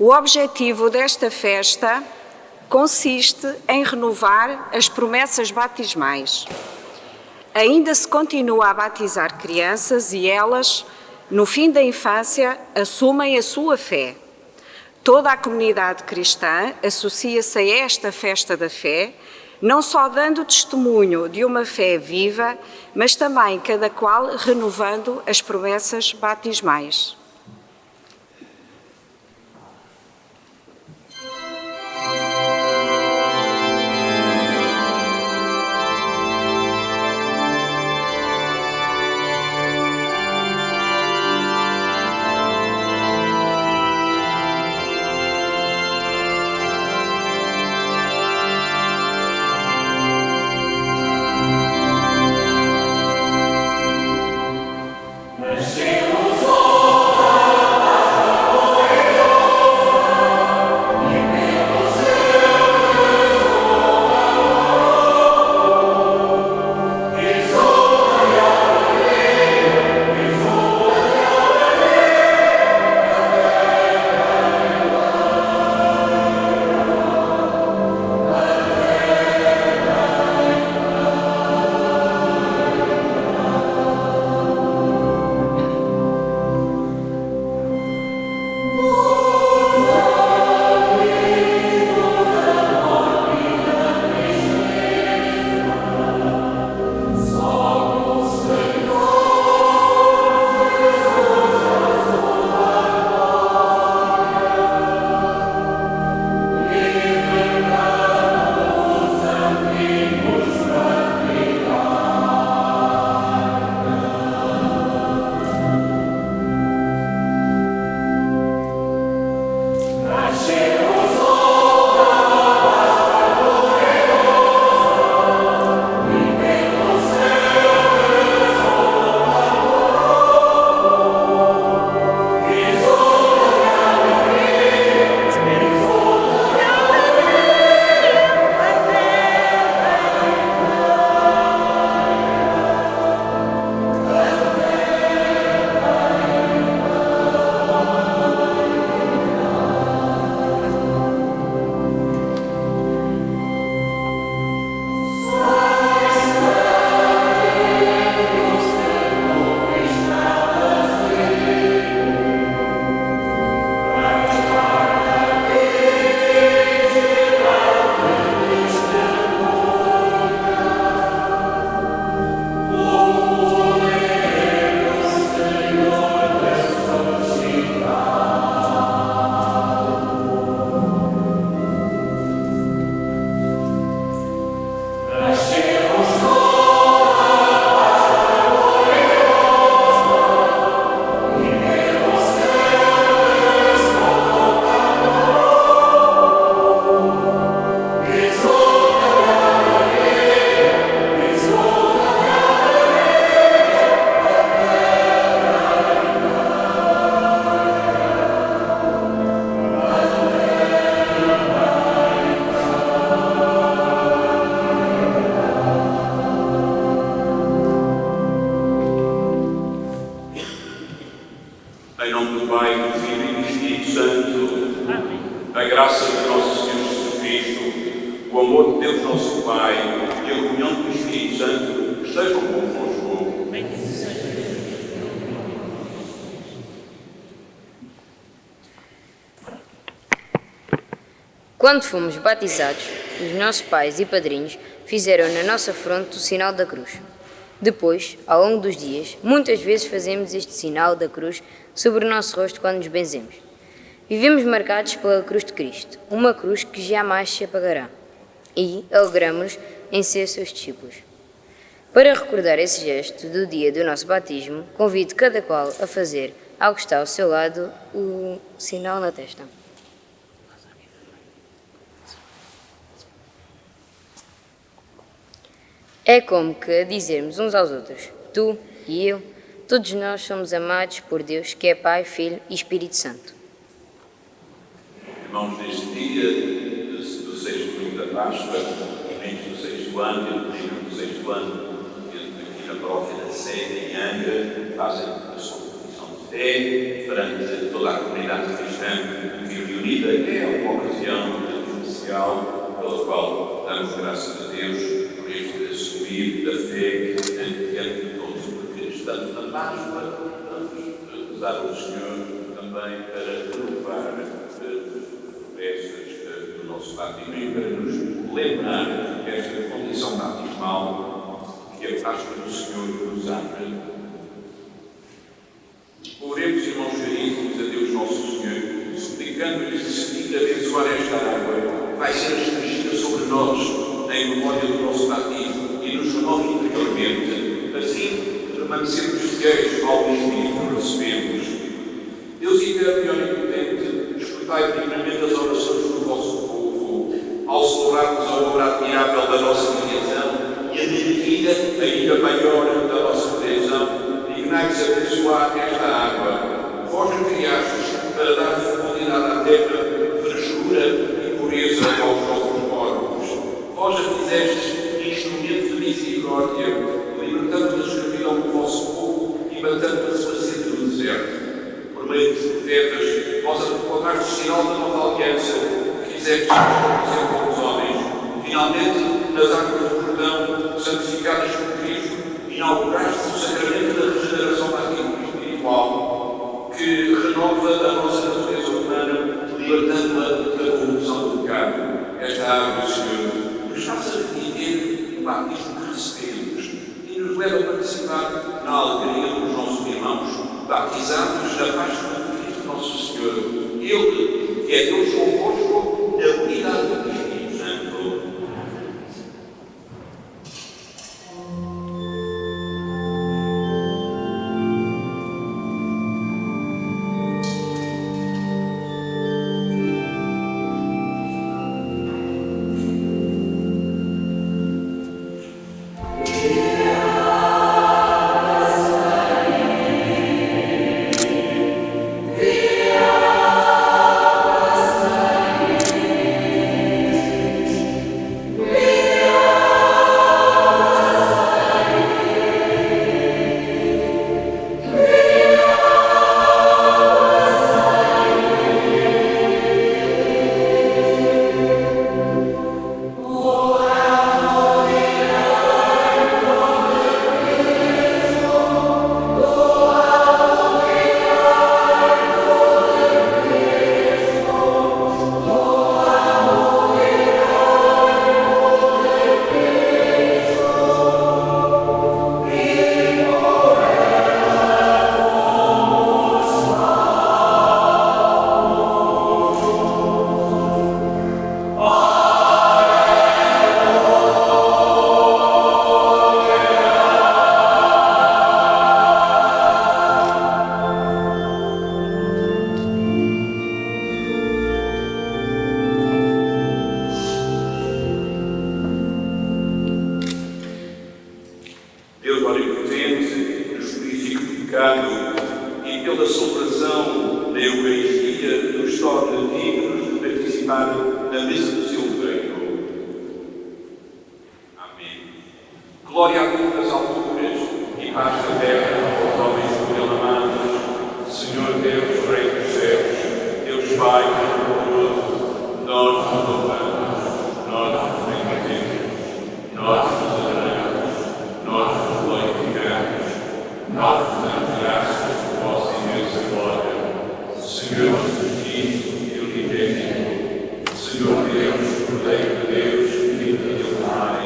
O objetivo desta festa consiste em renovar as promessas batismais. Ainda se continua a batizar crianças e elas, no fim da infância, assumem a sua fé. Toda a comunidade cristã associa-se a esta festa da fé, não só dando testemunho de uma fé viva, mas também cada qual renovando as promessas batismais. Quando fomos batizados, os nossos pais e padrinhos fizeram na nossa fronte o sinal da cruz. Depois, ao longo dos dias, muitas vezes fazemos este sinal da cruz sobre o nosso rosto quando nos benzemos. Vivemos marcados pela cruz de Cristo, uma cruz que jamais se apagará, e alegramos-nos em ser seus discípulos. Para recordar esse gesto do dia do nosso batismo, convido cada qual a fazer, ao que está ao seu lado, o sinal na testa. É como que dizermos uns aos outros, tu e eu, todos nós somos amados por Deus, que é Pai, Filho e Espírito Santo. Irmãos, neste dia do sexto domingo da Páscoa, início do sexto ano, e no do sexto ano, aqui na paróquia da Sé, em Angra, fazem a sua confissão de fé perante toda a comunidade cristã que reunida é uma ocasião especial pela qual damos graças a Deus por este subir da fé diante de todos, porque estamos na Páscoa, vamos usar o Senhor também para renovar as promessas do nosso batismo e para nos lembrar esta condição batismal que a Páscoa do Senhor nos abre. Oremos, irmãos queridos, a Deus nosso Senhor, suplicando-lhe que se abençoar esta água, vai ser aspergida sobre nós, em memória do nosso batismo, e nos renove interiormente, assim permanecermos fiéis ao Espírito que recebemos. Deus eterno e onipotente, escutai dignamente as orações do vosso povo, ao celebrarmos a obra admirável da nossa criação e a maravilha ainda maior da nossa redenção. Dignai-vos abençoar esta água, vós a criastes para dar fecundidade à terra, frescura e pureza aos vossos corpos. Vós a fizestes instrumento de misericórdia, libertando da escravidão do vosso povo e matando a sua sede no deserto. Por meio dos profetas, vós a proclamastes sinal da nova aliança, que fizestes com os homens. Finalmente, nas águas do Jordão, santificadas por Cristo, inauguraste o sacramento da regeneração batismal espiritual, que renova a nossa natureza humana, libertando-a da corrupção do pecado. Esta água, Senhor, nos faça viver o batismo que recebemos e nos leva a participar na alegria dos nossos irmãos, batizados na Páscoa de Cristo nosso Senhor. Ele, que é Deus convosco, na unidade do Espírito Santo. E pela celebração da Eucaristia nos torna dignos de participar na mesa do seu reino. Amém. Glória a Deus nas alturas e paz na terra aos homens por ele amados. Senhor Deus, Rei dos céus, Deus Pai Todo-Poderoso, nós nos louvamos, nós nos bendizemos, nós nos adoramos, nós nos glorificamos, nós nos damos graças por vossa imensa glória. Senhor justiça e unidade, Senhor Deus, Cordeiro de Deus, Filho de Deus Pai,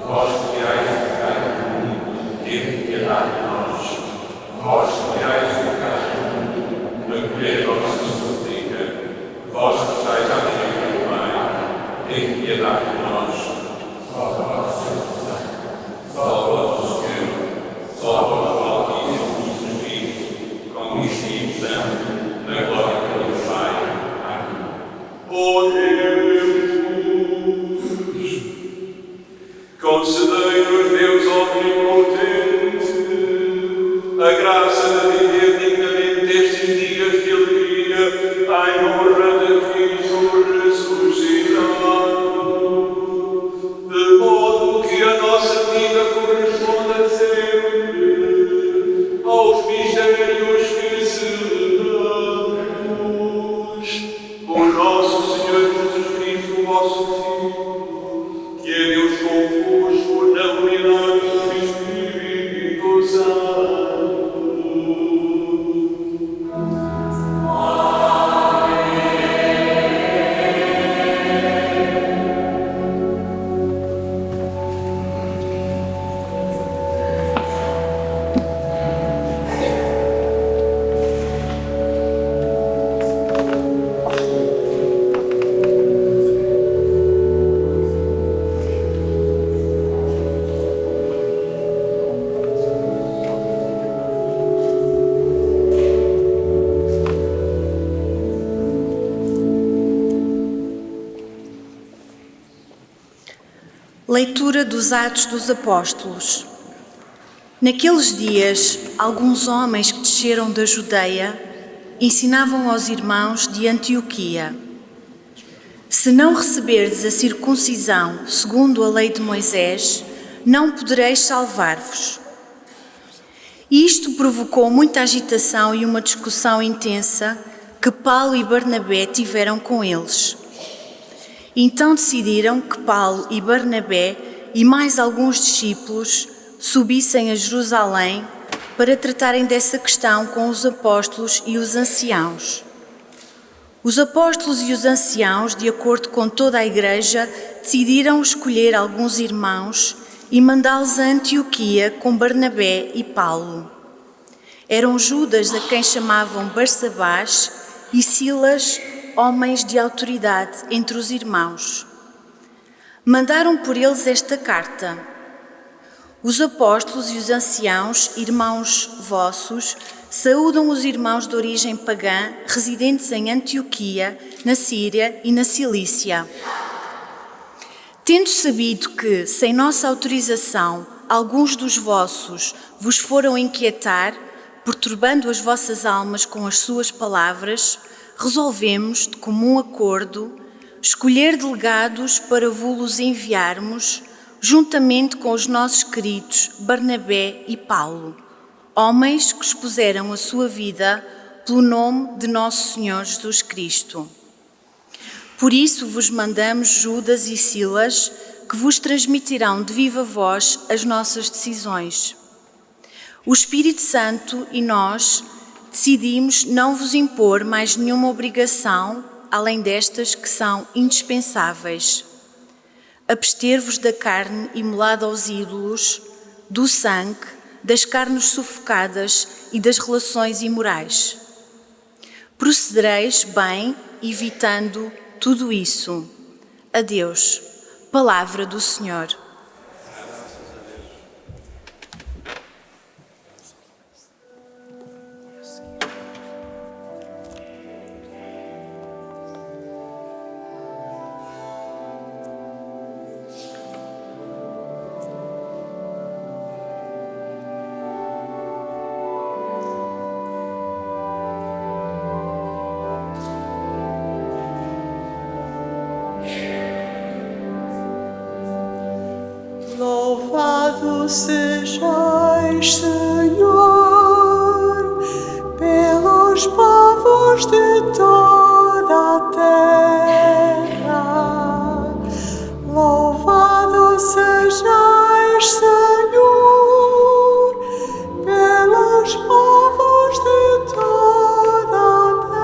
vós que criais o pecado do mundo, tende piedade de nós. Vós que criais o pecado do mundo, acolhei a nossa súplica. Vós que estáis à direita do Pai, tende piedade de nós. Salva o Senhor, salva o Altíssimo Jesus Cristo, com o Espírito Santo, na glória de Deus Pai. Amém. Oremos. Concedei-nos, Deus omnipotente, a graça de viver dignamente estes dias de alegria em honra de Cristo ressuscitado, de modo que a nossa vida corresponda sempre aos mistérios que Leitura dos Atos dos Apóstolos. Naqueles dias, alguns homens que desceram da Judeia ensinavam aos irmãos de Antioquia: se não receberdes a circuncisão segundo a lei de Moisés, não podereis salvar-vos. Isto provocou muita agitação e uma discussão intensa que Paulo e Barnabé tiveram com eles. Então decidiram que Paulo e Barnabé e mais alguns discípulos subissem a Jerusalém para tratarem dessa questão com os apóstolos e os anciãos. Os apóstolos e os anciãos, de acordo com toda a Igreja, decidiram escolher alguns irmãos e mandá-los a Antioquia com Barnabé e Paulo. Eram Judas, a quem chamavam Barsabás, e Silas, homens de autoridade entre os irmãos. Mandaram por eles esta carta: os apóstolos e os anciãos, irmãos vossos, saúdam os irmãos de origem pagã, residentes em Antioquia, na Síria e na Cilícia. Tendo sabido que, sem nossa autorização, alguns dos vossos vos foram inquietar, perturbando as vossas almas com as suas palavras, resolvemos, de comum acordo, escolher delegados para vos enviarmos, juntamente com os nossos queridos Barnabé e Paulo, homens que expuseram a sua vida pelo nome de nosso Senhor Jesus Cristo. Por isso vos mandamos Judas e Silas, que vos transmitirão de viva voz as nossas decisões. O Espírito Santo e nós decidimos não vos impor mais nenhuma obrigação, além destas que são indispensáveis: abster-vos da carne imolada aos ídolos, do sangue, das carnes sufocadas e das relações imorais. Procedereis bem, evitando tudo isso. Adeus. Palavra do Senhor. Louvado sejais, Senhor, pelos povos de toda a terra. Louvado sejais, Senhor, pelos povos de toda a terra.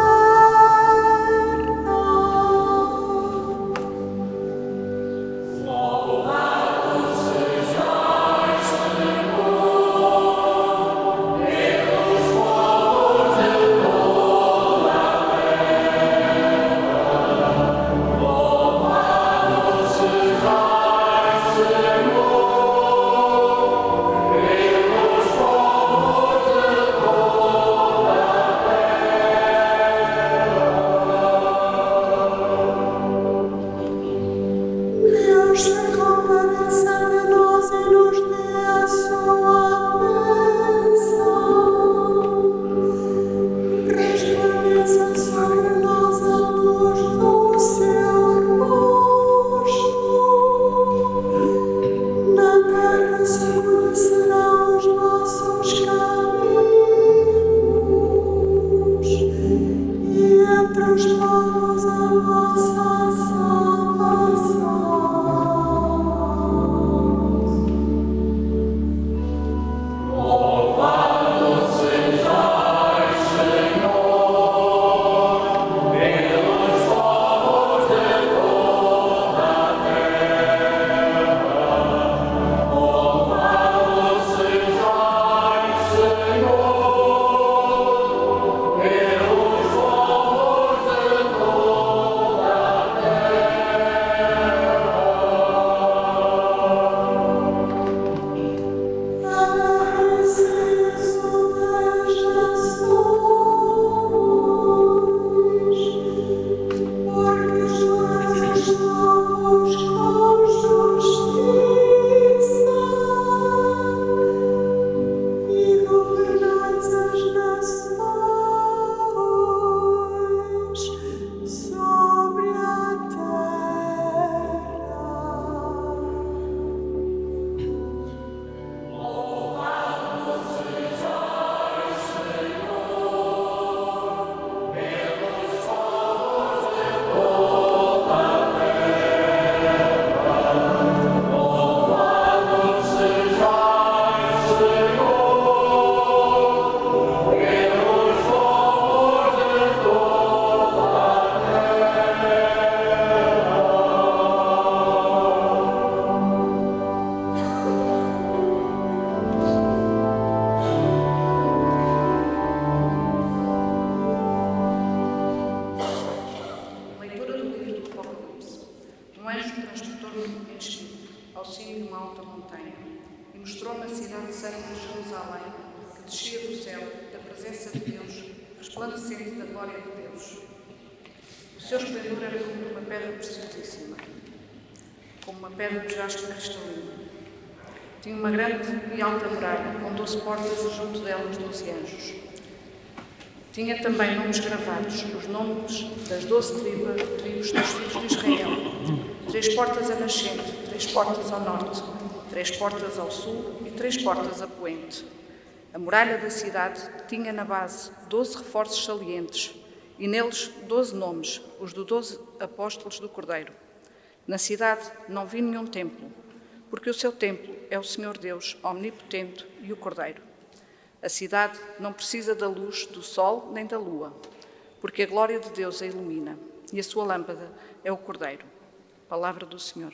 descia do céu, da presença de Deus, resplandecente da glória de Deus. O seu esplendor era como uma pedra preciosíssima, como uma pedra de jaspe cristalino. Tinha uma grande e alta muralha, com 12 portas e junto delas 12 anjos. Tinha também nomes gravados, os nomes das 12 tribos dos filhos de Israel. 3 portas a nascente, 3 portas ao norte, 3 portas ao sul e 3 portas a poente. A muralha da cidade tinha na base 12 reforços salientes e neles 12 nomes, os dos 12 apóstolos do Cordeiro. Na cidade não vi nenhum templo, porque o seu templo é o Senhor Deus, omnipotente, e o Cordeiro. A cidade não precisa da luz do sol nem da lua, porque a glória de Deus a ilumina, e a sua lâmpada é o Cordeiro. Palavra do Senhor.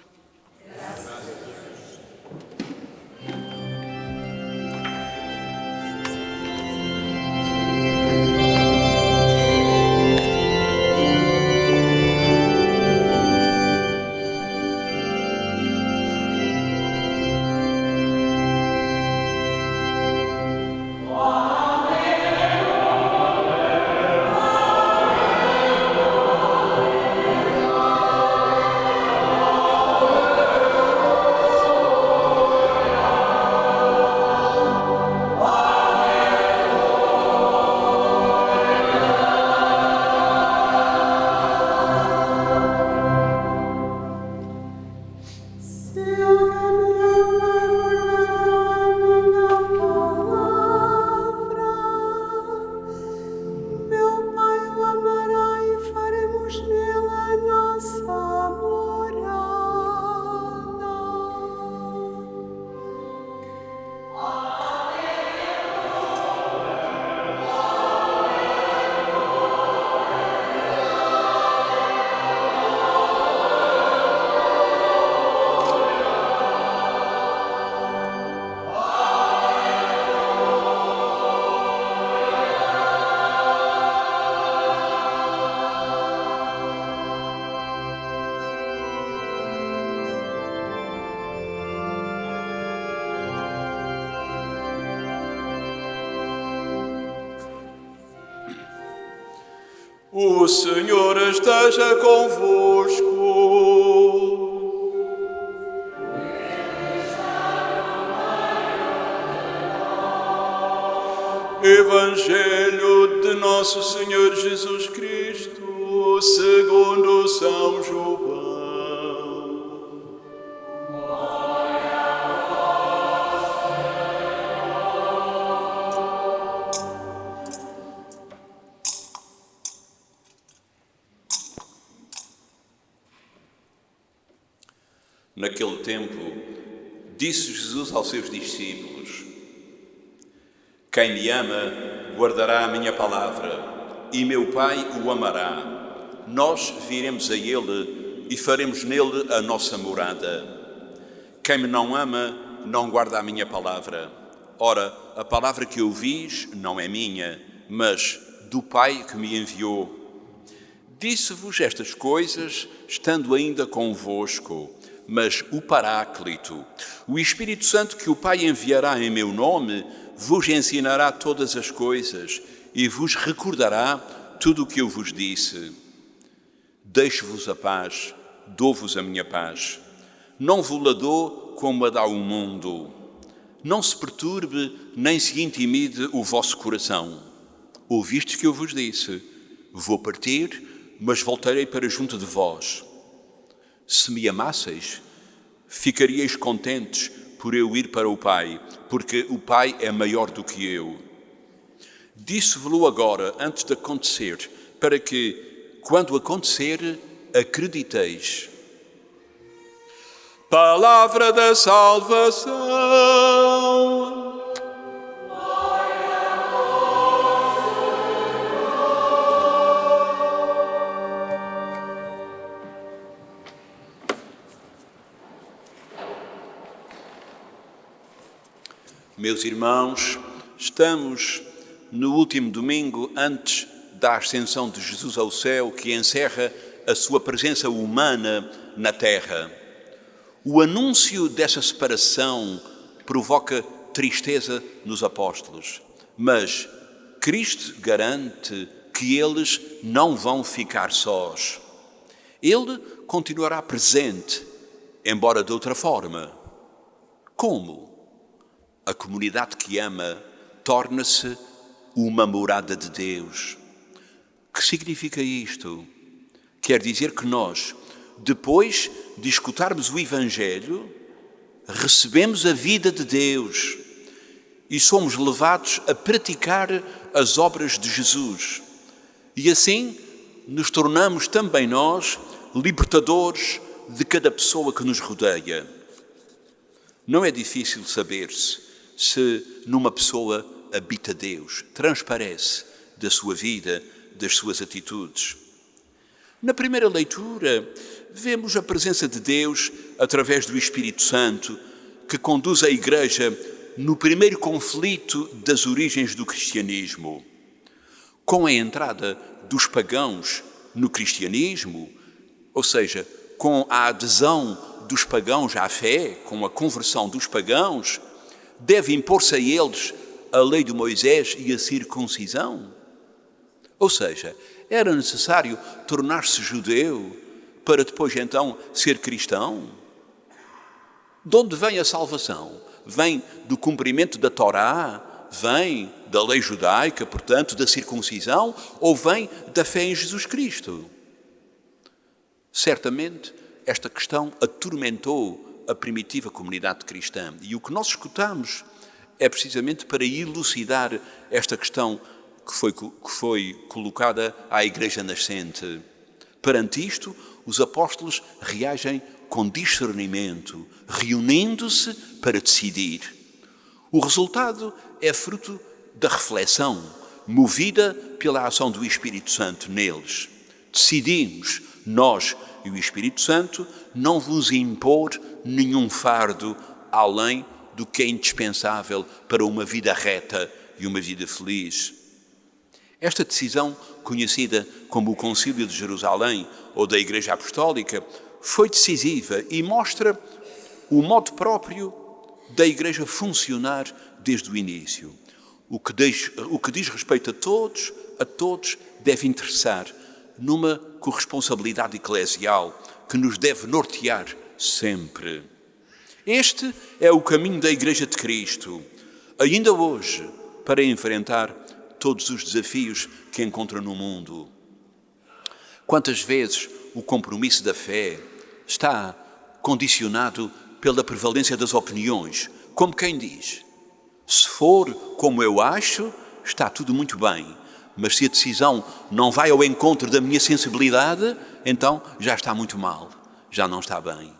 Graças a Deus. O Senhor esteja convosco. Evangelho de Nosso Senhor Jesus Cristo, segundo São João. Naquele tempo, disse Jesus aos seus discípulos: quem me ama, guardará a minha palavra, e meu Pai o amará. Nós viremos a ele e faremos nele a nossa morada. Quem me não ama, não guarda a minha palavra. Ora, a palavra que ouvis não é minha, mas do Pai que me enviou. Disse-vos estas coisas, estando ainda convosco. Mas o Paráclito, o Espírito Santo que o Pai enviará em meu nome, vos ensinará todas as coisas e vos recordará tudo o que eu vos disse. Deixo-vos a paz, dou-vos a minha paz. Não vos la dou como a dá o mundo. Não se perturbe nem se intimide o vosso coração. Ouvistes que eu vos disse: vou partir, mas voltarei para junto de vós. Se me amasseis, ficaríeis contentes por eu ir para o Pai, porque o Pai é maior do que eu. Disse-vos-lo agora, antes de acontecer, para que, quando acontecer, acrediteis. Palavra da salvação. Meus irmãos, estamos no último domingo antes da ascensão de Jesus ao céu, que encerra a sua presença humana na terra. O anúncio dessa separação provoca tristeza nos apóstolos, mas Cristo garante que eles não vão ficar sós. Ele continuará presente, embora de outra forma. Como? A comunidade que ama torna-se uma morada de Deus. Que significa isto? Quer dizer que nós, depois de escutarmos o Evangelho, recebemos a vida de Deus e somos levados a praticar as obras de Jesus. E assim nos tornamos também nós libertadores de cada pessoa que nos rodeia. Não é difícil saber-se se numa pessoa habita Deus, transparece da sua vida, das suas atitudes. Na primeira leitura, vemos a presença de Deus através do Espírito Santo, que conduz a Igreja no primeiro conflito das origens do cristianismo. Com a entrada dos pagãos no cristianismo, ou seja, com a adesão dos pagãos à fé, com a conversão dos pagãos, deve impor-se a eles a lei de Moisés e a circuncisão? Ou seja, era necessário tornar-se judeu para depois então ser cristão? De onde vem a salvação? Vem do cumprimento da Torá? Vem da lei judaica, portanto, da circuncisão? Ou vem da fé em Jesus Cristo? Certamente, esta questão atormentou a primitiva comunidade cristã. E o que nós escutamos é precisamente para elucidar esta questão que foi colocada à Igreja nascente. Perante isto, os apóstolos reagem com discernimento, reunindo-se para decidir. O resultado é fruto da reflexão, movida pela ação do Espírito Santo neles. Decidimos, nós e o Espírito Santo, não vos impor nenhum fardo além do que é indispensável para uma vida reta e uma vida feliz. Esta decisão, conhecida como o Concílio de Jerusalém ou da Igreja Apostólica, foi decisiva e mostra o modo próprio da Igreja funcionar desde o início. O que diz respeito a todos deve interessar numa corresponsabilidade eclesial que nos deve nortear sempre. Este é o caminho da Igreja de Cristo, ainda hoje, para enfrentar todos os desafios que encontra no mundo. Quantas vezes o compromisso da fé está condicionado pela prevalência das opiniões, como quem diz: se for como eu acho, está tudo muito bem, mas se a decisão não vai ao encontro da minha sensibilidade, então já está muito mal, já não está bem.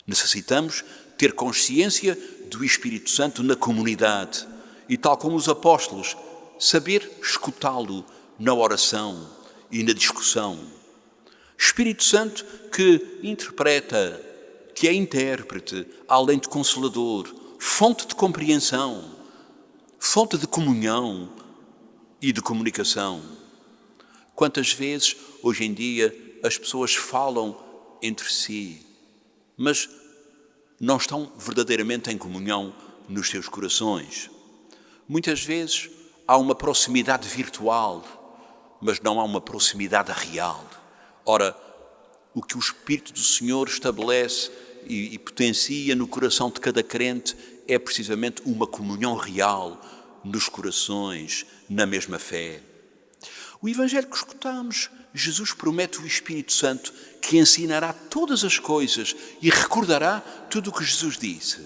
Necessitamos ter consciência do Espírito Santo na comunidade e, tal como os apóstolos, saber escutá-lo na oração e na discussão. Espírito Santo que interpreta, que é intérprete, além de consolador, fonte de compreensão, fonte de comunhão e de comunicação. Quantas vezes, hoje em dia, as pessoas falam entre si, mas não estão verdadeiramente em comunhão nos seus corações. Muitas vezes há uma proximidade virtual, mas não há uma proximidade real. Ora, o que o Espírito do Senhor estabelece e potencia no coração de cada crente é precisamente uma comunhão real nos corações, na mesma fé. O Evangelho que escutamos, Jesus promete o Espírito Santo que ensinará todas as coisas e recordará tudo o que Jesus disse.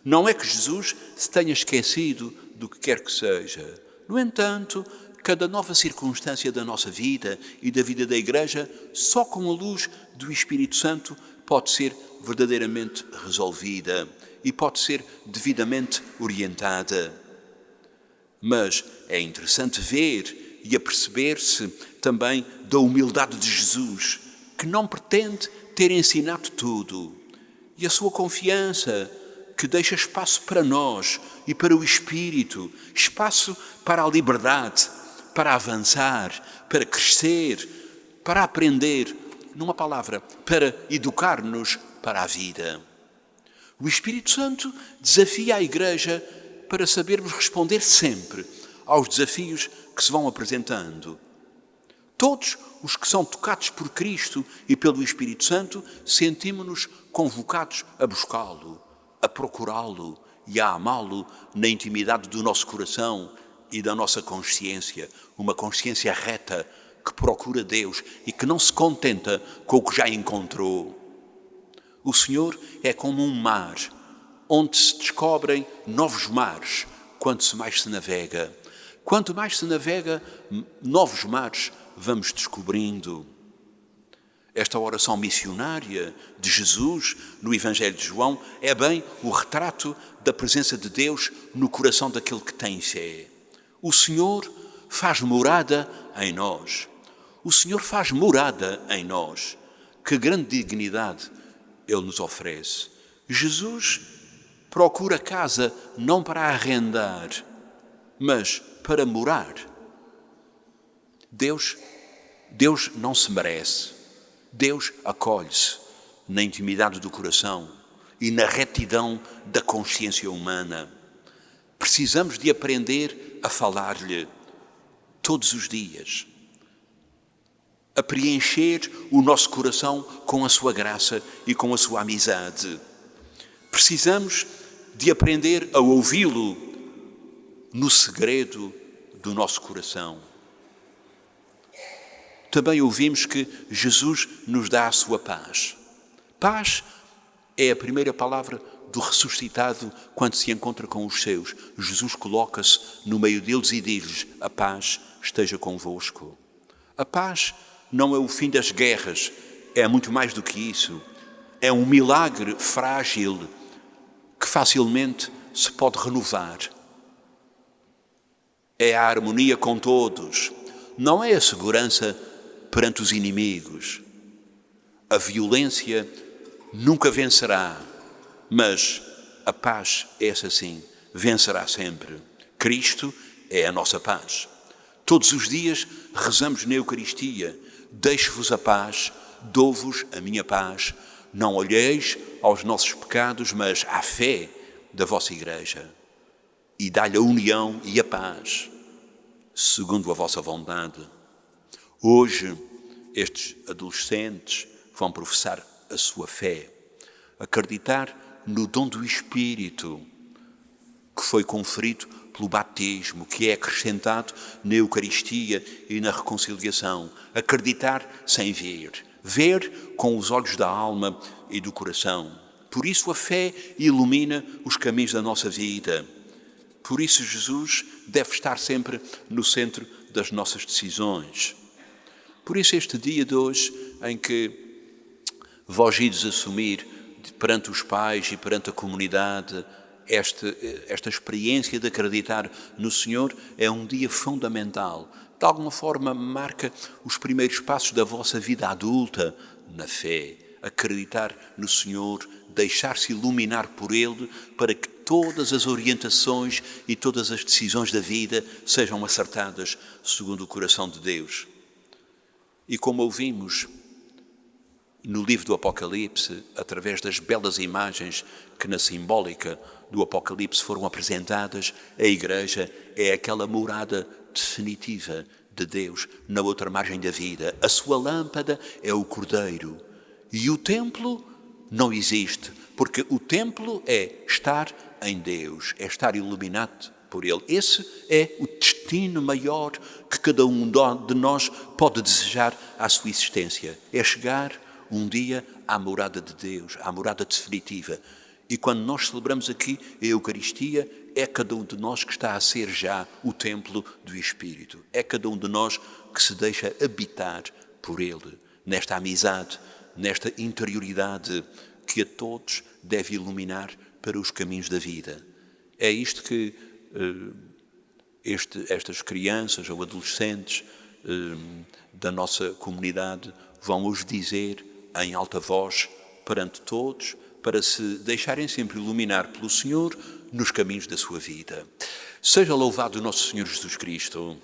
Não é que Jesus se tenha esquecido do que quer que seja. No entanto, cada nova circunstância da nossa vida e da vida da Igreja, só com a luz do Espírito Santo pode ser verdadeiramente resolvida e pode ser devidamente orientada. Mas é interessante ver e aperceber-se também da humildade de Jesus, que não pretende ter ensinado tudo, e a sua confiança, que deixa espaço para nós e para o Espírito, espaço para a liberdade, para avançar, para crescer, para aprender, numa palavra, para educar-nos para a vida. O Espírito Santo desafia a Igreja para sabermos responder sempre aos desafios que se vão apresentando. Todos os que são tocados por Cristo e pelo Espírito Santo sentimos-nos convocados a buscá-lo, a procurá-lo e a amá-lo na intimidade do nosso coração e da nossa consciência, uma consciência reta que procura Deus e que não se contenta com o que já encontrou. O Senhor é como um mar, onde se descobrem novos mares quanto mais se navega. Quanto mais se navega, novos mares vamos descobrindo. Esta oração missionária de Jesus no Evangelho de João é bem o retrato da presença de Deus no coração daquele que tem fé. O Senhor faz morada em nós. O Senhor faz morada em nós. Que grande dignidade Ele nos oferece. Jesus procura casa não para arrendar, mas para morar. Deus não se merece. Deus acolhe-se na intimidade do coração e na retidão da consciência humana. Precisamos de aprender a falar-lhe todos os dias, a preencher o nosso coração com a sua graça e com a sua amizade. Precisamos de aprender a ouvi-lo no segredo do nosso coração. Também ouvimos que Jesus nos dá a sua paz. Paz é a primeira palavra do ressuscitado quando se encontra com os seus. Jesus coloca-se no meio deles e diz-lhes: a paz esteja convosco. A paz não é o fim das guerras, é muito mais do que isso. É um milagre frágil que facilmente se pode renovar. É a harmonia com todos. Não é a segurança perante os inimigos. A violência nunca vencerá, mas a paz, essa sim, vencerá sempre. Cristo é a nossa paz. Todos os dias rezamos na Eucaristia: deixo-vos a paz, dou-vos a minha paz. Não olheis aos nossos pecados, mas à fé da vossa Igreja. E dá-lhe a união e a paz, segundo a vossa vontade. Hoje, estes adolescentes vão professar a sua fé, acreditar no dom do Espírito que foi conferido pelo batismo, que é acrescentado na Eucaristia e na reconciliação. Acreditar sem ver, ver com os olhos da alma e do coração. Por isso a fé ilumina os caminhos da nossa vida. Por isso Jesus deve estar sempre no centro das nossas decisões. Por isso este dia de hoje, em que vós ides assumir perante os pais e perante a comunidade esta experiência de acreditar no Senhor, é um dia fundamental. De alguma forma marca os primeiros passos da vossa vida adulta na fé. Acreditar no Senhor, deixar-se iluminar por Ele, para que todas as orientações e todas as decisões da vida sejam acertadas segundo o coração de Deus. E como ouvimos no livro do Apocalipse, através das belas imagens que na simbólica do Apocalipse foram apresentadas, a Igreja é aquela morada definitiva de Deus na outra margem da vida. A sua lâmpada é o Cordeiro. E o templo não existe, porque o templo é estar em Deus, é estar iluminado por Ele. Esse é o destino maior que cada um de nós pode desejar à sua existência. É chegar um dia à morada de Deus, à morada definitiva. E quando nós celebramos aqui a Eucaristia, é cada um de nós que está a ser já o templo do Espírito. É cada um de nós que se deixa habitar por Ele, nesta amizade, nesta interioridade que a todos deve iluminar para os caminhos da vida. É isto que estas crianças ou adolescentes da nossa comunidade vão hoje dizer em alta voz perante todos, para se deixarem sempre iluminar pelo Senhor nos caminhos da sua vida. Seja louvado o nosso Senhor Jesus Cristo.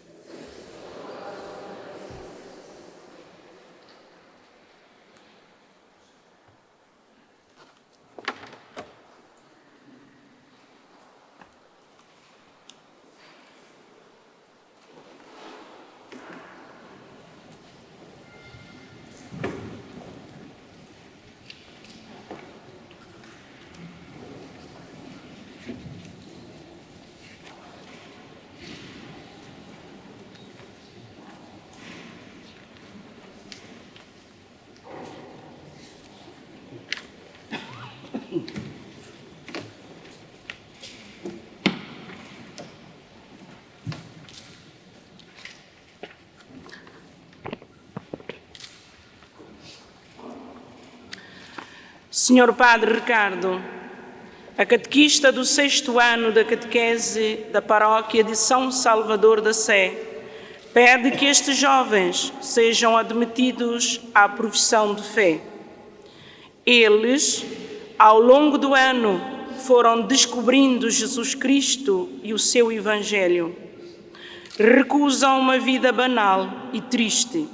Senhor Padre Ricardo, a catequista do 6º ano da catequese da paróquia de São Salvador da Sé, pede que estes jovens sejam admitidos à profissão de fé. Eles, ao longo do ano, foram descobrindo Jesus Cristo e o seu Evangelho. Recusam uma vida banal e triste.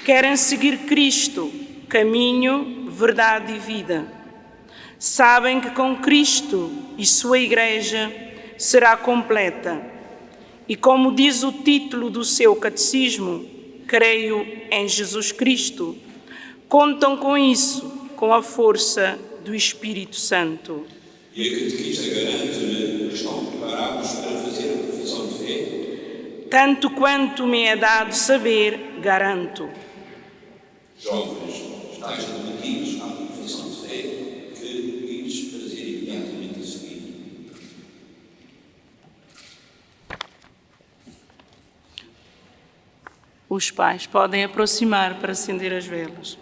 Querem seguir Cristo, caminho, verdade e vida. Sabem que com Cristo e sua Igreja será completa. E como diz o título do seu catecismo, creio em Jesus Cristo, contam com isso, com a força do Espírito Santo. E a catequista garante-me que estão preparados para fazer a profissão de fé? Tanto quanto me é dado saber, garanto. Jovens, estáis admitidos à profissão de fé que ires fazer imediatamente a seguir. Os pais podem aproximar para acender as velas.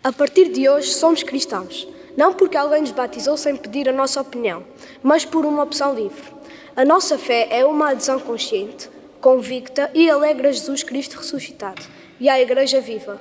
A partir de hoje somos cristãos, não porque alguém nos batizou sem pedir a nossa opinião, mas por uma opção livre. A nossa fé é uma adesão consciente, convicta e alegre a Jesus Cristo ressuscitado e à Igreja viva.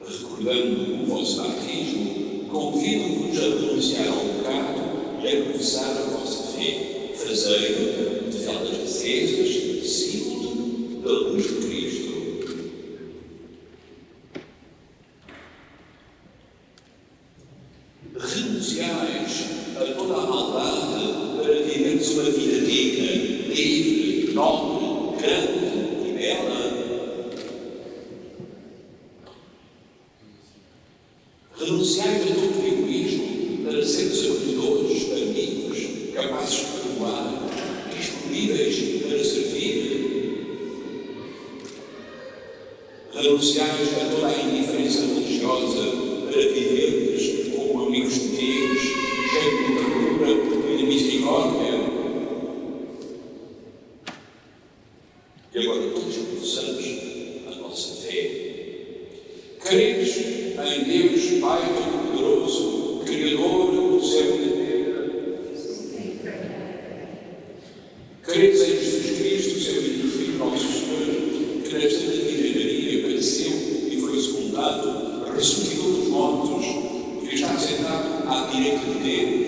Recordando o vosso batismo, convido-vos a renunciar ao pecado e a professar a vossa fé. Fazei-o de velas acesas, símbolo da luz de Cristo. Renunciais a toda a maldade para viverdes uma vida digna, livre, nobre, grande e bela. Renunciais a todo o egoísmo para sermos acolhedores, amigos, capazes de perdoar, disponíveis para servir. Renunciais a toda a indiferença religiosa para viverdes como amigos de Deus, cheios de ternura e de misericórdia. E agora todos professamos a nossa fé. Credes em Deus, Pai Todo-Poderoso, Criador do céu e da terra. Credes em Jesus Cristo, seu único Filho, nosso Senhor, que nesta Virgem Maria padeceu e foi sepultado, ressuscitou dos mortos, que está sentado à direita de Deus.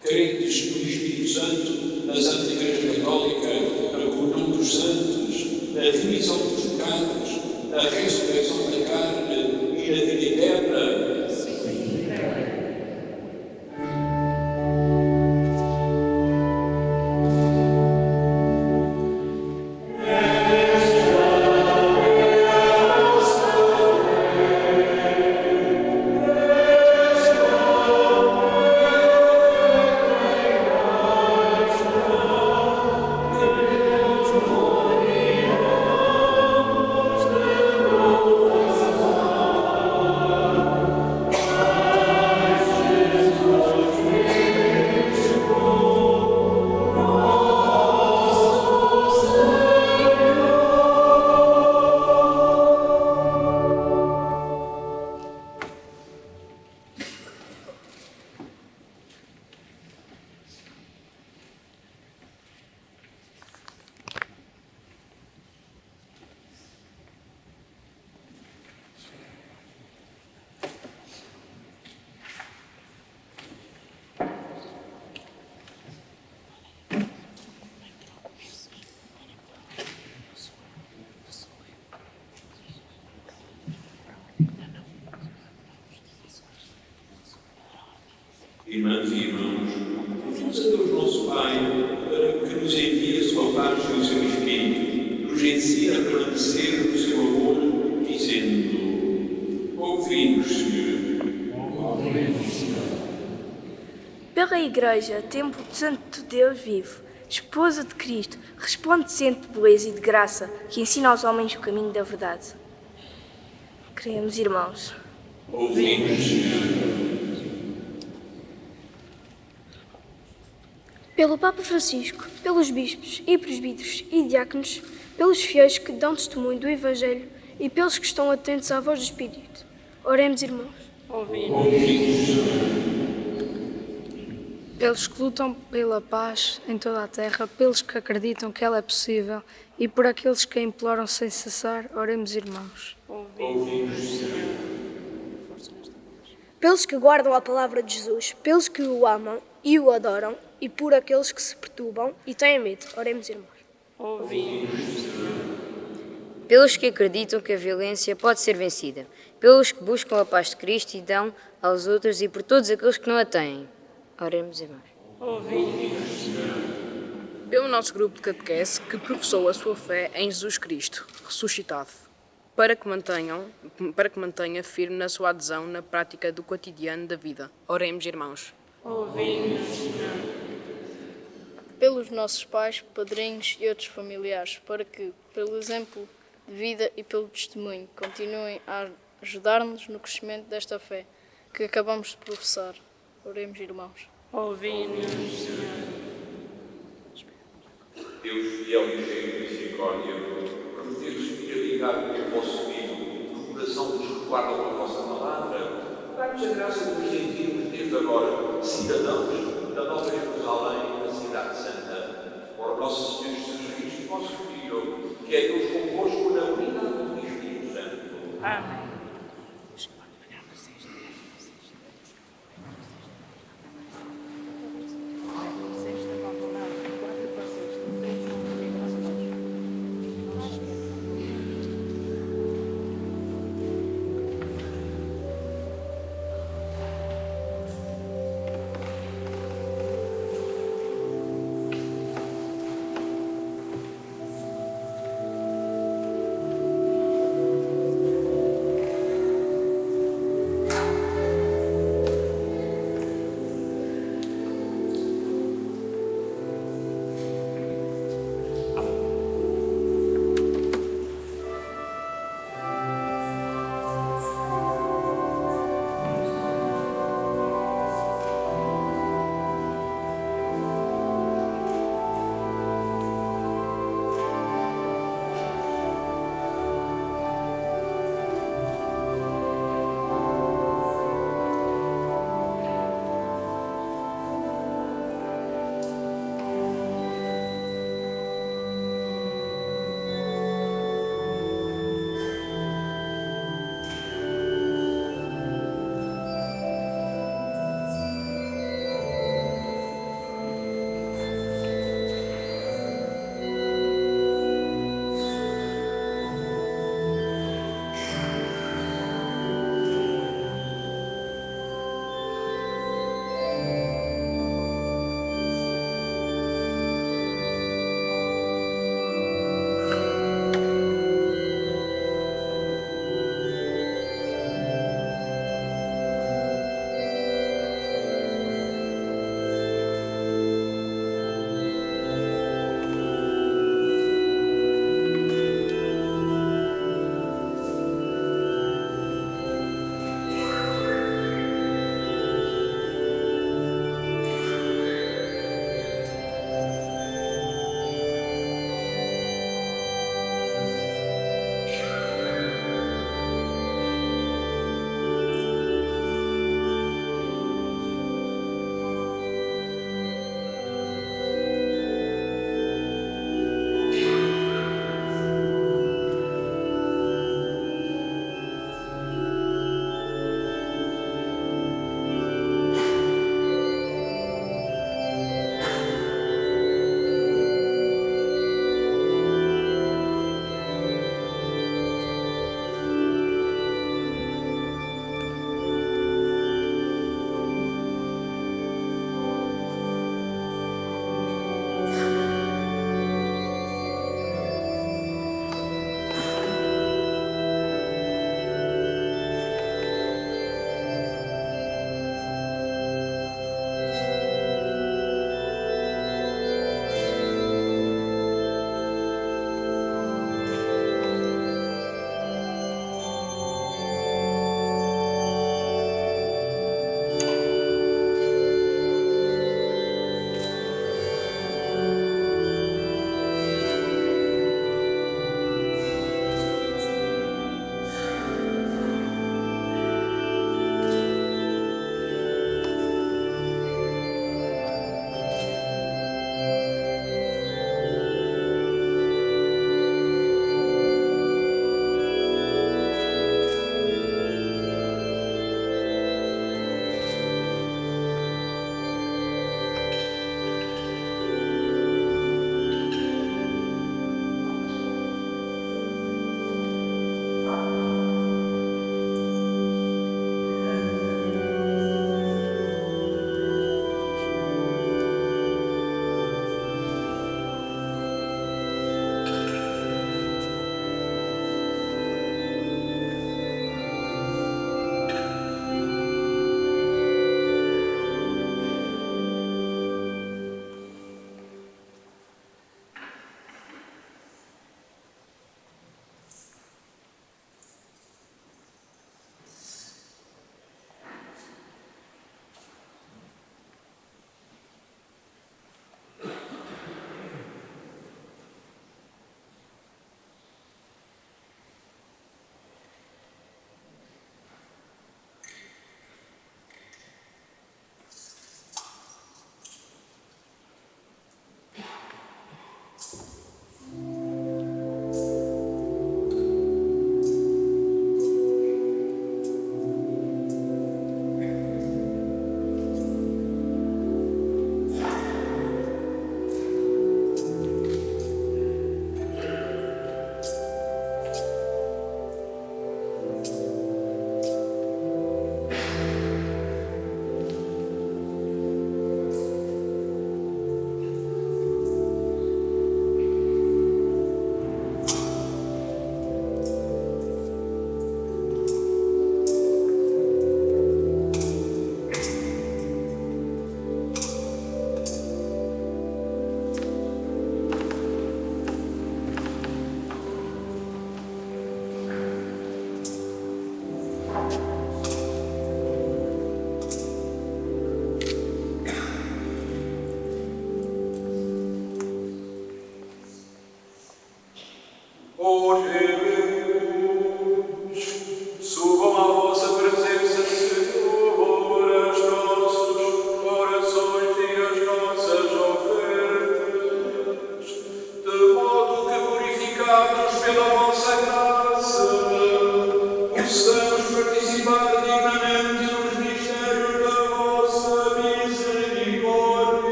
Credes no Espírito Santo, na Santa Igreja Católica, na comunhão dos santos, na remissão dos pecados, na ressurreição da carne e na vida eterna. Irmãs e irmãos, pedimos a Deus nosso Pai para que nos envie a sua paz e o seu Espírito, nos ensine a permanecer no seu amor, dizendo: ouvimos, Senhor. Pela Igreja, templo do Santo Deus vivo, esposa de Cristo, resplandecente de beleza e de graça, que ensina aos homens o caminho da verdade. Queremos, irmãos. Ouvimos, Senhor. Pelo Papa Francisco, pelos bispos e presbíteros e diáconos, pelos fiéis que dão testemunho do Evangelho e pelos que estão atentos à voz do Espírito. Oremos, irmãos. Pelos que lutam pela paz em toda a terra, pelos que acreditam que ela é possível e por aqueles que a imploram sem cessar, oremos, irmãos. Pelos que guardam a palavra de Jesus, pelos que o amam e o adoram e por aqueles que se perturbam e têm medo. Oremos, irmãos. Pelos que acreditam que a violência pode ser vencida, pelos que buscam a paz de Cristo e dão aos outros e por todos aqueles que não a têm. Oremos, irmãos. Pelo nosso grupo de catequese que professou a sua fé em Jesus Cristo, ressuscitado, para que mantenha firme na sua adesão na prática do cotidiano da vida. Oremos, irmãos. Pelos nossos pais, padrinhos e outros familiares, para que, pelo exemplo de vida e pelo testemunho, continuem a ajudar-nos no crescimento desta fé que acabamos de professar. Oremos, irmãos. Deus fiel e cheio de misericórdia, prometeu-vos fidelidade pelo vosso Filho, no coração dos que guardam a vossa palavra. Dá-nos a graça de nos sentirmos desde agora cidadãos da Nova Jerusalém, da Cidade Santa. Por nosso Senhor Jesus Cristo, vosso Filho, que é Deus convosco na unidade do Espírito Santo. Amém.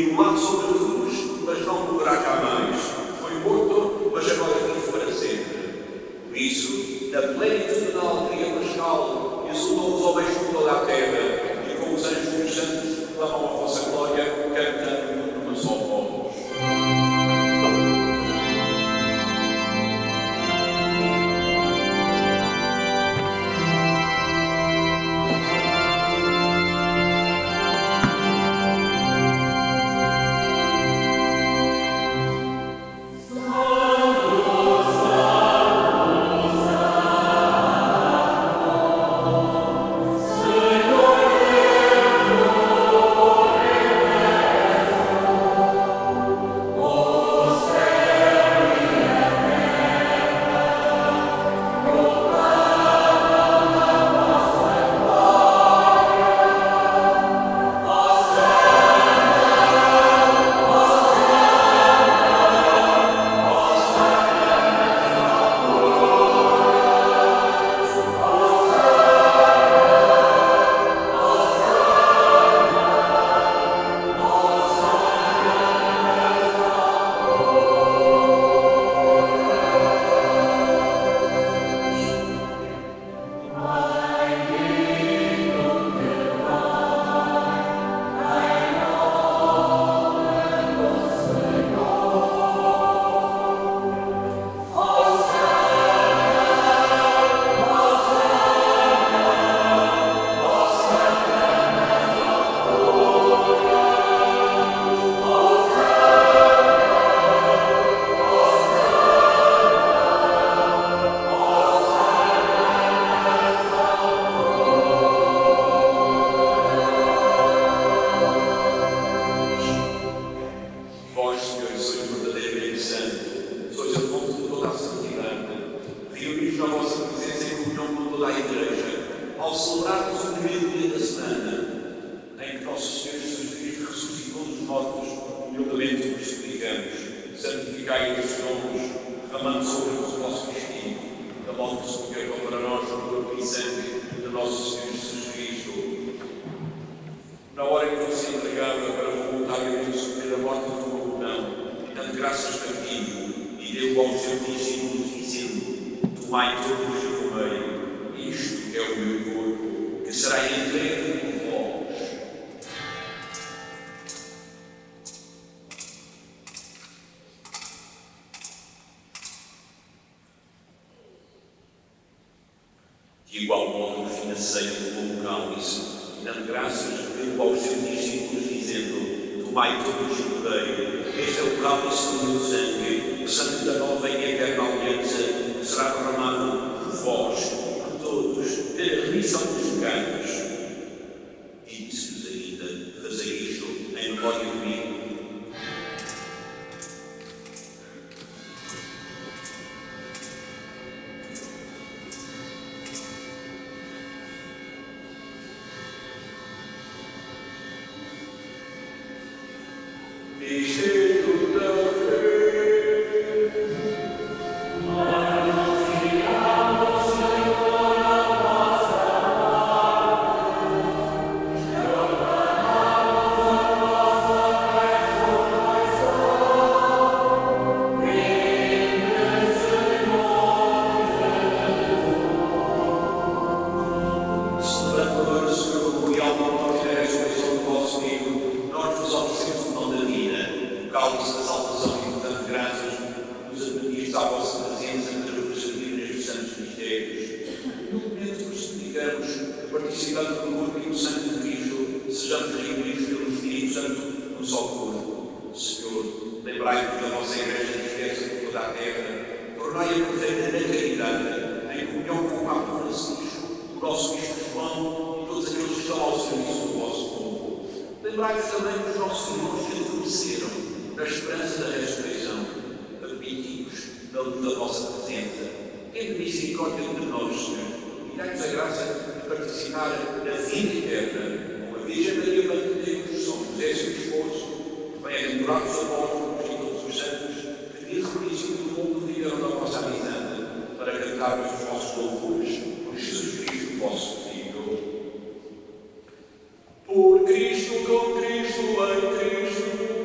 imolado sobre a cruz, mas não morrerá cá mais. Foi morto, mas agora vive para sempre. Por isso, na plenitude da alegria pascal, exultam os homens por toda a terra, e com os anjos e os santos clamam a vossa glória, cantando numa só voz. De igual modo, o fim aceita do cálice, e dando graças, deu aos seus discípulos, dizendo: tomai todos e bebei, este é o cálice do meu sangue, o sangue da nova e eterna aliança, que será derramado por vós, por todos, pela remissão dos pecados. E disse-lhes ainda: fazei isto em memória de mim. Por Cristo, com Cristo, em Cristo.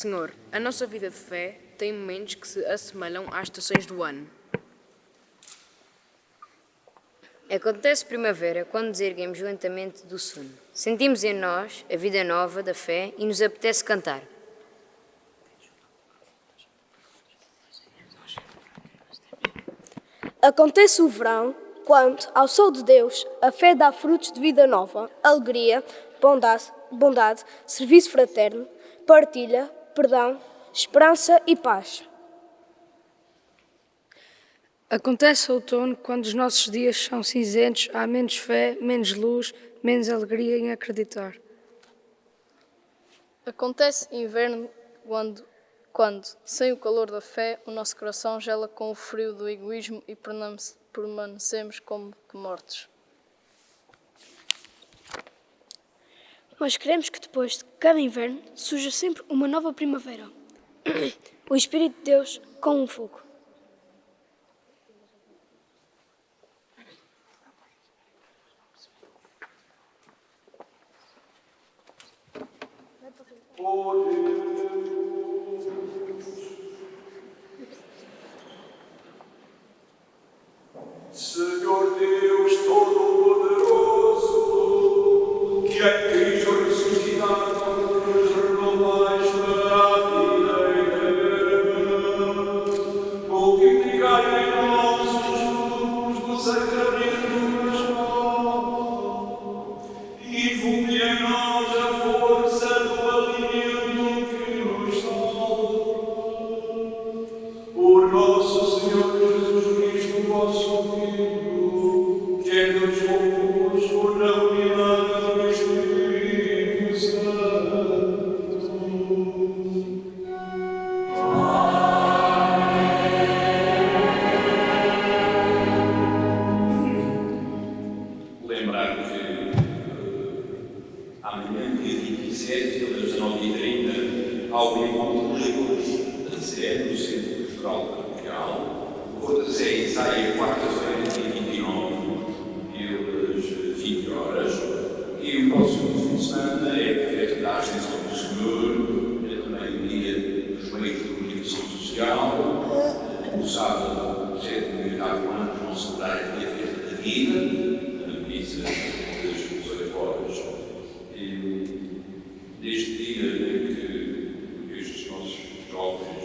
Senhor, a nossa vida de fé tem momentos que se assemelham às estações do ano. Acontece primavera quando nos erguemos lentamente do sono. Sentimos em nós a vida nova da fé e nos apetece cantar. Acontece o verão quando, ao sol de Deus, a fé dá frutos de vida nova, alegria, bondade, serviço fraterno, partilha, perdão, esperança e paz. Acontece o outono quando os nossos dias são cinzentos, há menos fé, menos luz, menos alegria em acreditar. Acontece inverno quando, sem o calor da fé, o nosso coração gela com o frio do egoísmo e permanecemos como que mortos. Mas queremos que depois de cada inverno surja sempre uma nova primavera. O Espírito de Deus com um fogo. Senhor Deus Todo-Poderoso, que em Cristo ressuscitado nos renovais para a vida eterna, multiplicai em nós os frutos do sacramento pascual e infundi em nós a força do alimento que nos salva. Por nosso Senhor Jesus Cristo, vosso Filho, que é Deus convosco na unidade do Espírito Santo. Lembrar que amanhã, dia 27, pelas 19h30, há o encontro dos leigos da Sé, no Centro Cultural Paroquial. O Corte da Sé ensaia quarta-feira, dia 29, pelas 20 horas. E o próximo fim de semana é a festa da Ascensão do Senhor, é também o dia dos meios de comunicação social. No sábado, 7º e 8º ano, vão celebrar a festa da vida, a missa das 18 horas. E neste dia em que estes nossos jovens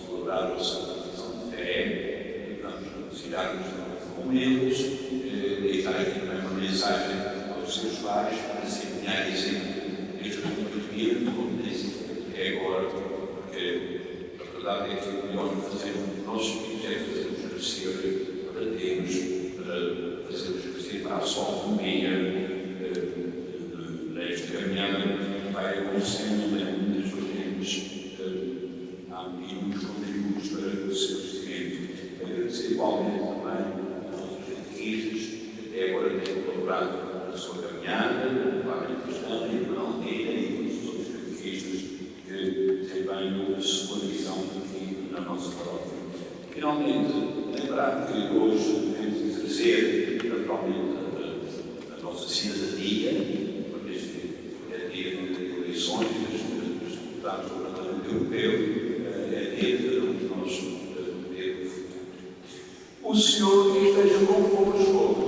celebraram a sua profissão de fé, vamos felicitar-nos com eles, deixar aqui também uma mensagem aos seus pais para se empenharem sempre neste comportamento, como tem sido feito até agora, porque a verdade é que o melhor que fazemos os nossos filhos é fazê-los crescer para termos, para fazê-los crescer para a sua autonomia nesta caminhada vai acontecendo muitas vertentes há muitos contributos para o seu crescimento. Agradecer igualmente também aos catequistas que até agora têm colaborado na sua caminhada, o Padre Cristão e a Ronaldina e todos os outros catequistas que desempenham a sua missão aqui na nossa paróquia. Finalmente, lembrar que hoje devemos exercer naturalmente a nossa cidadania, porque este é dia de eleições dos deputados do Parlamento Europeu, é dia de cada um de nós poder votar. O Senhor esteja convosco.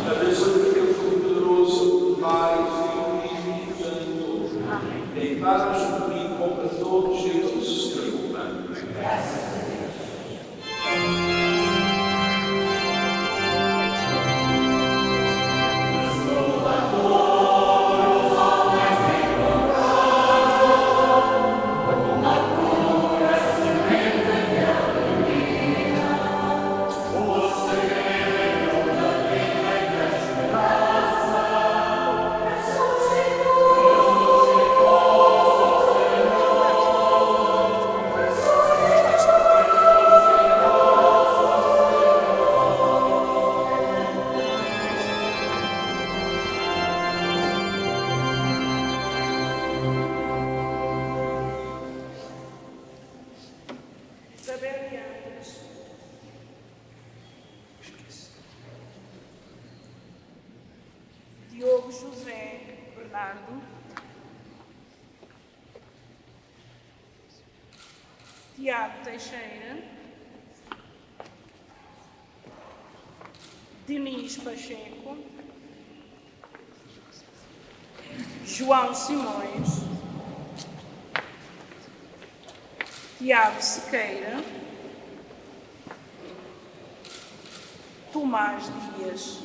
A bênção de Deus Todo-Poderoso, Pai, Filho e Espírito Santo, em paz comigo, para todos e a todos os que acompanham. Tiago Teixeira, Diniz Pacheco, João Simões, Tiago Sequeira, Tomás Dias.